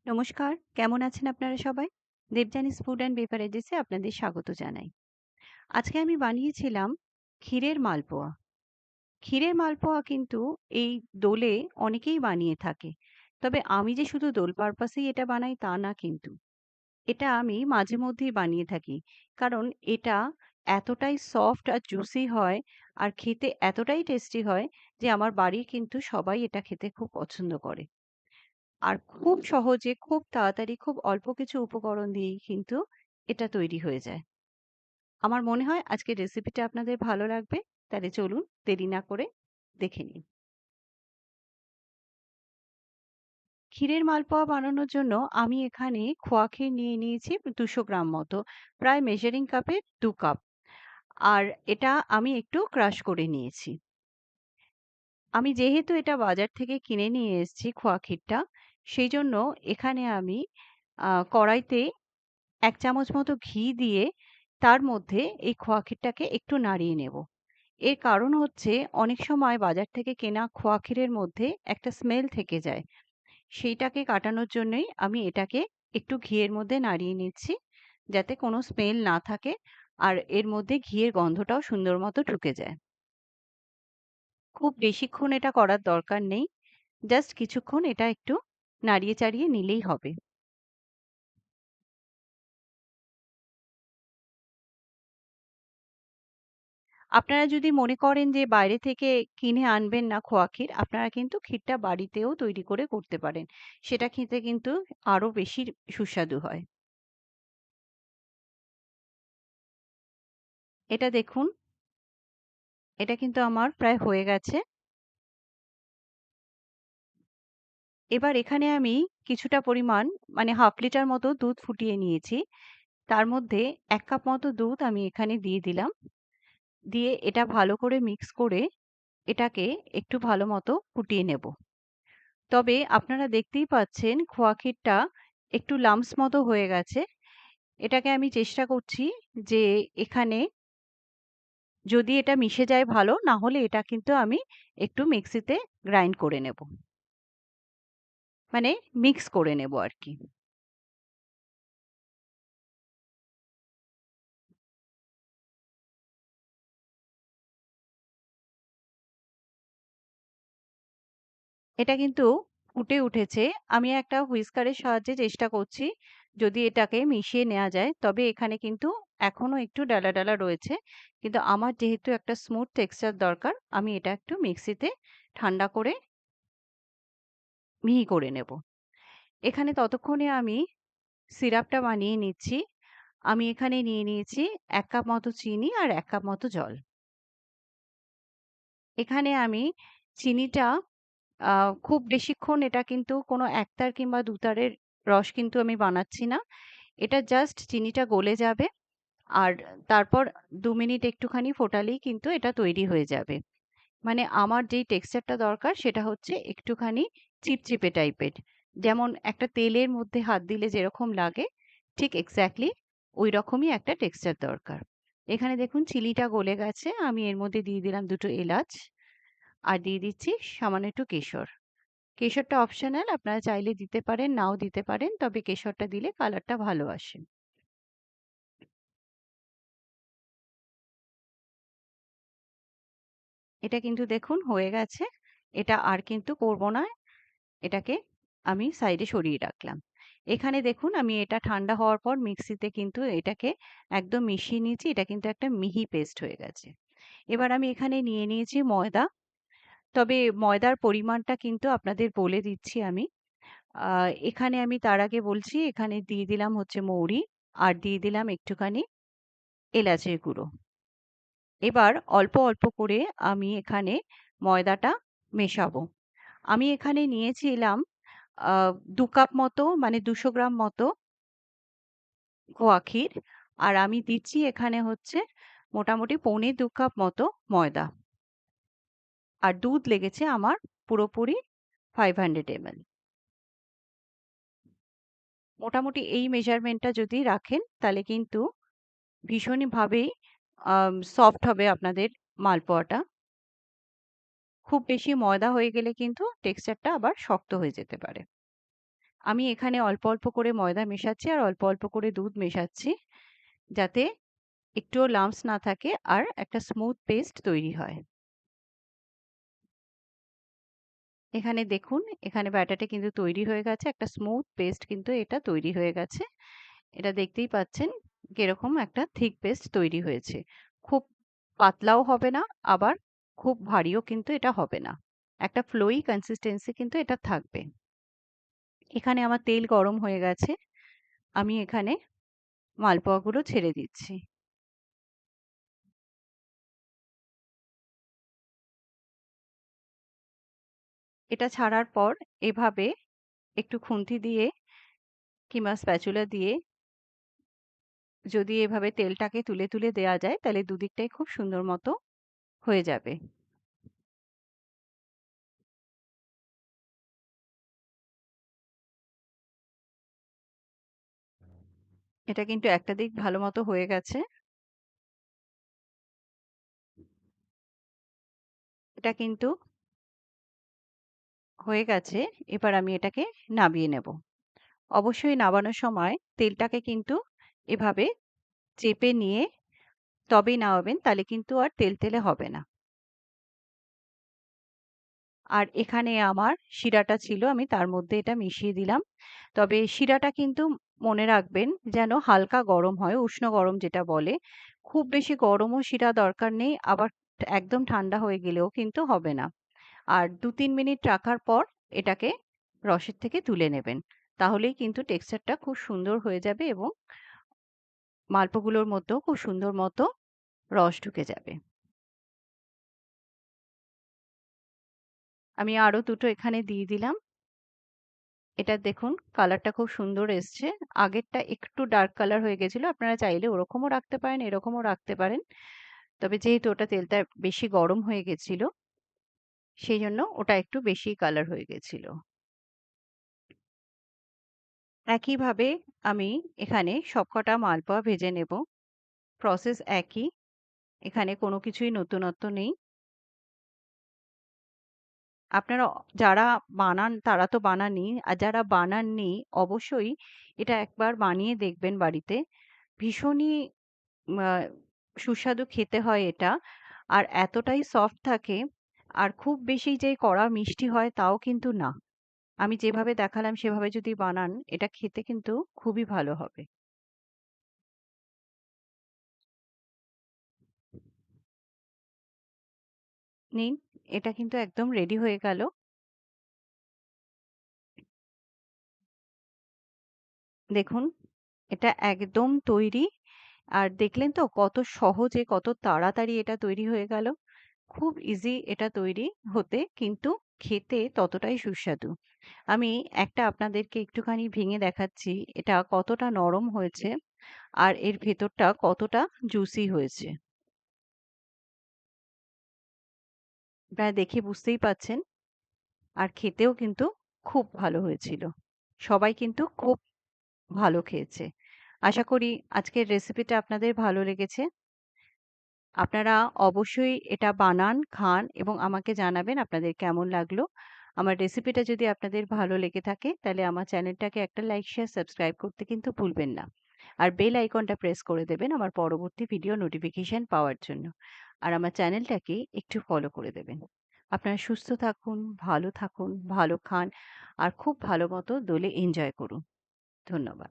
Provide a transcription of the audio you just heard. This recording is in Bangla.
নমস্কার, কেমন আছেন আপনারা সবাই? দেবযানীস ফুড অ্যান্ড বেভারেজেসে আপনাদের স্বাগত জানাই। আজকে আমি বানিয়েছিলাম ক্ষীরের মালপোয়া। ক্ষীরের মালপোয়া কিন্তু এই দোলে অনেকেই বানিয়ে থাকে। তবে আমি যে শুধু দোল পারপাসেই এটা বানাই তা না কিন্তু। এটা আমি মাঝে মধ্যেই বানিয়ে থাকি। কারণ এটা এতটাই সফট আর জুসি হয় আর খেতে এতটাই টেস্টি হয় যে আমার বাড়ির কিন্তু সবাই এটা খেতে খুব পছন্দ করে। আর খুব সহজে, খুব তাড়াতাড়ি, খুব অল্প কিছু উপকরণ দিয়েই কিন্তু এটা তৈরি হয়ে যায়। আমার মনে হয় আজকের রেসিপিটা আপনাদের ভালো লাগবে। তাহলে চলুন দেরি না করে দেখে নিই। ক্ষীরের মালপোয়া বানানোর জন্য আমি এখানে খোয়া ক্ষীর নিয়ে নিয়েছি ২০০ গ্রাম মতো। প্রায় মেজারিং কাপে ২ কাপ। আর এটা আমি একটু ক্রাশ করে নিয়েছি। আমি যেহেতু এটা বাজার থেকে কিনে নিয়ে এসেছি খোয়া ক্ষীরটা, সেইজন্য এখানে আমি কড়াইতে ১ চামচ মতো ঘি দিয়ে তার মধ্যে এই খোয়া ক্ষীরটাকে একটু নাড়িয়ে নেব। এর কারণ হচ্ছে অনেক সময় বাজার থেকে কেনা খোয়া ক্ষীরের মধ্যে একটা স্মেল থেকে যায়। সেইটাকে কাটানোর জন্যই আমি এটাকে একটু ঘিয়ের মধ্যে নাড়িয়ে নিচ্ছি, যাতে কোনো স্মেল না থাকে আর এর মধ্যে ঘিয়ের গন্ধটাও সুন্দর মতো ঢুকে যায়। খুব বেশিক্ষণ এটা করার দরকার নেই। জাস্ট কিছুক্ষণ এটা একটু নাড়িয়ে চাড়িয়ে নিলেই হবে। আপনারা যদি মনে করেন যে বাইরে থেকে কিনে আনবেন না খোয়া ক্ষীর, আপনারা কিন্তু ক্ষীরটা বাড়িতেও তৈরি করে করতে পারেন। সেটা খেতে কিন্তু আরো বেশি সুস্বাদু হয়। এটা দেখুন, এটা কিন্তু আমার প্রায় হয়ে গেছে। এবার এখানে আমি কিছুটা পরিমাণ মানে 1/2 লিটার মতো দুধ ফুটিয়ে নিয়েছি। তার মধ্যে ১ কাপ মতো দুধ আমি এখানে দিয়ে দিলাম। দিয়ে এটা ভালো করে মিক্স করে এটাকে একটু ভালো মতো ফুটিয়ে নেব। তবে আপনারা দেখতেই পাচ্ছেন খোয়া ক্ষীরটা একটু লাম্পস মতো হয়ে গেছে। এটাকে আমি চেষ্টা করছি যে এখানে যদি এটা মিশে যায় ভালো, না হলে এটা কিন্তু আমি একটু মিক্সিতে গ্রাইন্ড করে নেব। মানে মিক্স করে নেব আরকি। এটা কিন্তু ফুটে উঠেছে। আমি একটা হুইস্কারের সাহায্যে চেষ্টা করছি যদি এটাকে মিশিয়ে নেওয়া যায়। তবে এখানে কিন্তু এখনো একটু ডালা, ডালা রয়েছে। কিন্তু আমার যেহেতু একটা স্মুথ টেক্সচার দরকার, আমি এটা একটু মিক্সিতে ঠান্ডা করে মিহি করে নেব। এখানে ততক্ষণে আমি সিরাপটা বানিয়ে নিচ্ছি। আমি এখানে নিয়ে নিয়েছি ১ কাপ মতো চিনি আর ১ কাপ মতো জল। এখানে আমি চিনিটা আ খুব বেশিক্ষণ এটা কিন্তু কোনো ১ তার কিংবা ২ তারের রস কিন্তু আমি বানাচ্ছি না। এটা জাস্ট চিনিটা গলে যাবে আর তারপর ২ মিনিট একটুখানি ফোটালেই কিন্তু এটা তৈরি হয়ে যাবে। মানে আমার যেই টেক্সচারটা দরকার সেটা হচ্ছে একটুখানি চিপচিপে টাইপের। যেমন একটা তেলের মধ্যে হাত দিলে যেরকম লাগে ঠিক এক্সাক্টলি ঐরকমই একটা টেক্সচার দরকার। এখানে দেখুন চিনিটা গলে গেছে। আমি এর মধ্যে দিয়ে দিলাম ২ টো এলাচ আর দিয়ে দিচ্ছি সামান্য একটু কেশর। কেশরটা অপশনাল আপনারা চাইলে দিতে পারেন, নাও দিতে পারেন। তবে কেশরটা দিলে কালারটা ভালো আসে। এটা কিন্তু দেখুন হয়ে গেছে। এটা আর কিন্তু করব না। এটাকে আমি সাইডে সরিয়ে রাখলাম। এখানে দেখুন আমি এটা ঠান্ডা হওয়ার পর মিক্সিতে কিন্তু এটাকে একদম মিশিয়ে নিয়েছি। এটা কিন্তু একটা মিহি পেস্ট হয়ে গেছে। এবার আমি এখানে নিয়ে নিয়েছি ময়দা। তবে ময়দার পরিমাণটা কিন্তু আপনাদের বলে দিচ্ছি আমি। আ এখানে আমি তার আগে বলছি এখানে দিয়ে দিলাম হচ্ছে মৌরি আর দিয়ে দিলাম একটুখানি এলাচের গুঁড়ো। এবার অল্প, অল্প করে আমি এখানে ময়দাটা মেশাবো। আমি এখানে নিয়েছিলাম আ ২ কাপ মতো মানে ২০০ গ্রাম মতো খোয়া ক্ষীর। আর আমি দিচ্ছি এখানে হচ্ছে মোটামুটি পৌনে ২ কাপ মতো ময়দা। আর দুধ লেগেছে আমার পুরোপুরি 500 ml। মোটামুটি এই মেজারমেন্টটা যদি রাখেন তাহলে কিন্তু ভীষণই ভাবেই সফট হবে আপনাদের মালপোয়াটা। খুব বেশি ময়দা হয়ে গেলে কিন্তু টেক্সচারটা আবার শক্ত হয়ে যেতে পারে। আমি এখানে অল্প অল্প করে ময়দা মেশাচ্ছি আর অল্প অল্প করে দুধ মেশাচ্ছি, যাতে একটুও লাম্পস না থাকে আর একটা স্মুথ পেস্ট তৈরি হয়। এখানে দেখুন, এখানে ব্যাটারটা কিন্তু তৈরি হয়ে গেছে। একটা স্মুথ পেস্ট কিন্তু এটা তৈরি হয়ে গেছে। এটা দেখতেই পাচ্ছেন কিরকম একটা থিক পেস্ট তৈরি হয়েছে। খুব পাতলাও হবে না, আবার খুব ভারীও কিন্তু এটা হবে না। একটা ফ্লোয়ি কনসিস্টেন্সি কিন্তু এটা থাকবে। এখানে আমার তেল গরম হয়ে গেছে। আমি এখানে মালপোয়াগুলো ছেড়ে দিচ্ছি। এটা ছাড়ার পর এভাবে একটু খুন্তি দিয়ে কিংবা স্প্যাচুলা দিয়ে যদি এভাবে তেলটাকে তুলে তুলে দেয়া যায়, তাহলে দুদিকটাই খুব সুন্দর মতো হয়ে যাবে। এটা কিন্তু একটা দিক ভালো মতো হয়ে গেছে। এটা কিন্তু হয়ে গেছে। এবার আমি এটাকে নামিয়ে নেব। অবশ্যই নামানোর সময় তেলটাকে কিন্তু এভাবে চেপে নিয়ে তবেই নামাবেন, তাহলে কিন্তু আর তেলতেলে হবে না। আর এখানে আমার শিরাটা ছিল, আমি তার মধ্যে এটা মিশিয়ে দিলাম। তবে শিরাটা কিন্তু মনে রাখবেন যেন হালকা গরম হয়, উষ্ণ গরম যেটা বলে। খুব বেশি গরমও শিরা দরকার নেই, আবার একদম ঠান্ডা হয়ে গেলেও কিন্তু হবে না। আর ২-৩ মিনিট রাখার পর এটাকে রসের থেকে তুলে নেবেন। তাহলেই কিন্তু টেক্সচারটা খুব সুন্দর হয়ে যাবে এবং মালপোগুলোর মধ্যেও খুব সুন্দর মতো রস ঢুকে যাবে। আমি আরো দুটো এখানে দিয়ে দিলাম। এটা দেখুন কালারটা খুব সুন্দর এসছে। আগেরটা একটু ডার্ক কালার হয়ে গেছিল। আপনারা চাইলে ওরকমও রাখতে পারেন, এরকমও রাখতে পারেন। তবে যেহেতু ওটা তেলটা বেশি গরম হয়ে গেছিল, সেইজন্য ওটা একটু বেশি কালার হয়ে গেছিল। একইভাবে আমি এখানে সবকটা মালপোয়া ভেজে নেব। প্রসেস একই। এখানে কোনো কিছুই নতুনত্ব নেই। আপনারা যারা বানান তারা তো বানানই। আর যারা বানাননি অবশ্যই এটা একবার বানিয়ে দেখবেন বাড়িতে। ভীষণই আ সুস্বাদু খেতে হয় এটা। আর এতটাই সফট থাকে আর খুব বেশি যে কড়া মিষ্টি হয় তাও কিন্তু না। আমি যেভাবে দেখালাম সেভাবে যদি বানান এটা খেতে কিন্তু খুবই ভালো হবে। নিন, এটা কিন্তু একদম রেডি হয়ে গেল। দেখুন, এটা একদম তৈরি। আর দেখলেন তো কত সহজে কত তাড়াতাড়ি এটা তৈরি হয়ে গেল। খুব ইজি এটা তৈরি হতে, কিন্তু খেতে ততটাই সুস্বাদু। আমি একটা আপনাদেরকে একটুখানি ভেঙে দেখাচ্ছি এটা কতটা নরম হয়েছে আর এর ভেতরটা কতটা জুসি হয়েছে। আপনারা দেখে বুঝতেই পাচ্ছেন। আর খেতেও কিন্তু খুব ভালো হয়েছিল। সবাই কিন্তু খুব ভালো খেয়েছে। আশা করি আজকের রেসিপিটা আপনাদের ভালো লেগেছে। আপনারা অবশ্যই এটা বানান, খান এবং আমাকে জানাবেন আপনাদের কেমন লাগলো। আমার রেসিপিটা যদি আপনাদের ভালো লেগে থাকে তাহলে আমার চ্যানেলটাকে একটা লাইক, শেয়ার, সাবস্ক্রাইব করতে কিন্তু ভুলবেন না। আর বেল আইকনটা প্রেস করে দেবেন আমার পরবর্তী ভিডিও নোটিফিকেশন পাওয়ার জন্য। আর আমার চ্যানেলটাকে একটু ফলো করে দেবেন। আপনারা সুস্থ থাকুন, ভালো থাকুন, ভালো খান আর খুব ভালো মতো দোলে এনজয় করুন। ধন্যবাদ।